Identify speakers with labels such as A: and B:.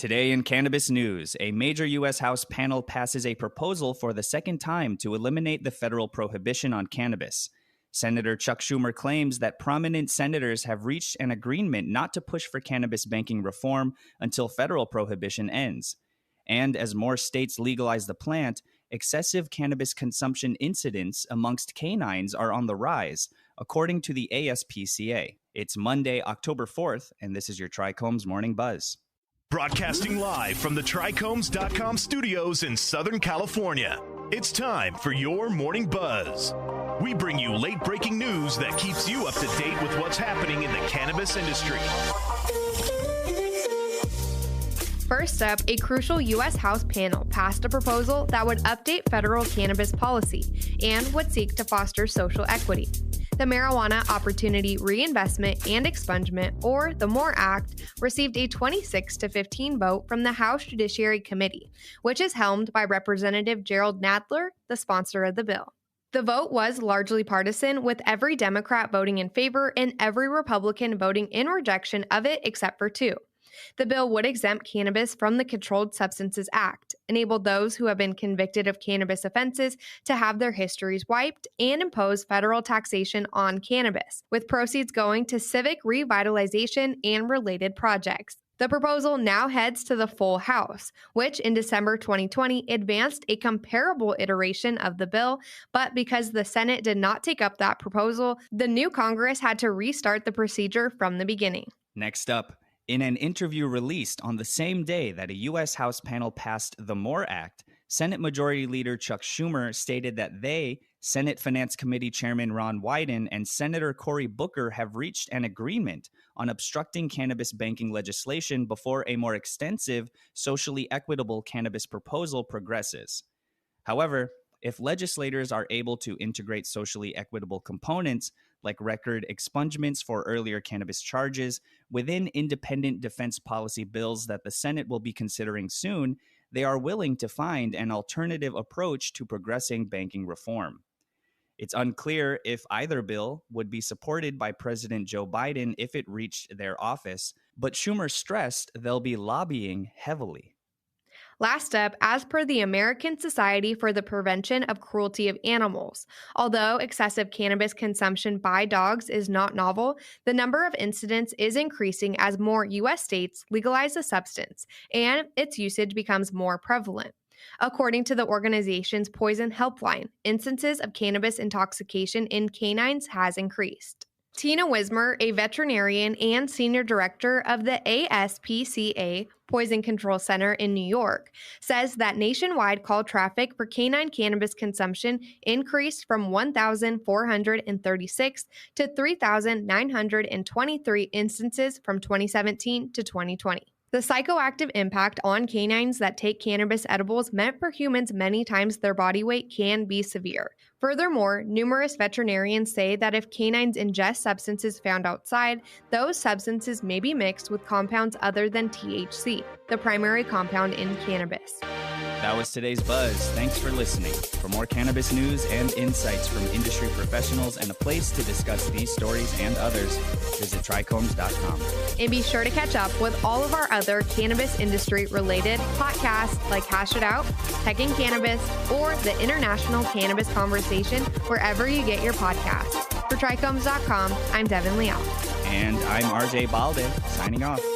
A: Today in Cannabis News, a major U.S. House panel passes a proposal for the second time to eliminate the federal prohibition on cannabis. Senator Chuck Schumer claims that prominent senators have reached an agreement not to push for cannabis banking reform until federal prohibition ends. And as more states legalize the plant, excessive cannabis consumption incidents amongst canines are on the rise, according to the ASPCA. It's Monday, October 4th, and this is your Trichomes Morning Buzz.
B: Broadcasting live from the Trichomes.com studios in Southern California, it's time for your Morning Buzz. We bring you late-breaking news that keeps you up to date with what's happening in the cannabis industry.
C: First up, a crucial U.S. House panel passed a proposal that would update federal cannabis policy and would seek to foster social equity. The Marijuana Opportunity Reinvestment and Expungement, or the MORE Act, received a 26-15 vote from the House Judiciary Committee, which is helmed by Representative Gerald Nadler, the sponsor of the bill. The vote was largely partisan, with every Democrat voting in favor and every Republican voting in rejection of it except for two. The bill would exempt cannabis from the Controlled Substances Act, enable those who have been convicted of cannabis offenses to have their histories wiped, and impose federal taxation on cannabis, with proceeds going to civic revitalization and related projects. The proposal now heads to the full House, which in December 2020 advanced a comparable iteration of the bill, but because the Senate did not take up that proposal, the new Congress had to restart the procedure from the beginning.
A: Next up, in an interview released on the same day that a U.S. House panel passed the MORE Act, Senate Majority Leader Chuck Schumer stated that they, Senate Finance Committee Chairman Ron Wyden, and Senator Cory Booker have reached an agreement on obstructing cannabis banking legislation before a more extensive, socially equitable cannabis proposal progresses. However, if legislators are able to integrate socially equitable components, like record expungements for earlier cannabis charges, within independent defense policy bills that the Senate will be considering soon, they are willing to find an alternative approach to progressing banking reform. It's unclear if either bill would be supported by President Joe Biden if it reached their office, but Schumer stressed they'll be lobbying heavily.
C: Last up, as per the American Society for the Prevention of Cruelty of Animals, although excessive cannabis consumption by dogs is not novel, the number of incidents is increasing as more U.S. states legalize the substance and its usage becomes more prevalent. According to the organization's Poison Helpline, instances of cannabis intoxication in canines has increased. Tina Wismer, a veterinarian and senior director of the ASPCA Poison Control Center in New York, says that nationwide call traffic for canine cannabis consumption increased from 1,436 to 3,923 instances from 2017 to 2020. The psychoactive impact on canines that take cannabis edibles meant for humans many times their body weight can be severe. Furthermore, numerous veterinarians say that if canines ingest substances found outside, those substances may be mixed with compounds other than THC, the primary compound in cannabis.
A: That was today's Buzz. Thanks for listening. For more cannabis news and insights from industry professionals and a place to discuss these stories and others, visit Trichomes.com.
C: And be sure to catch up with all of our other cannabis industry related podcasts like Hash It Out, Tech and Cannabis, or the International Cannabis Conversation wherever you get your podcasts. For Trichomes.com, I'm Devin Leal.
A: And I'm RJ Balde, signing off.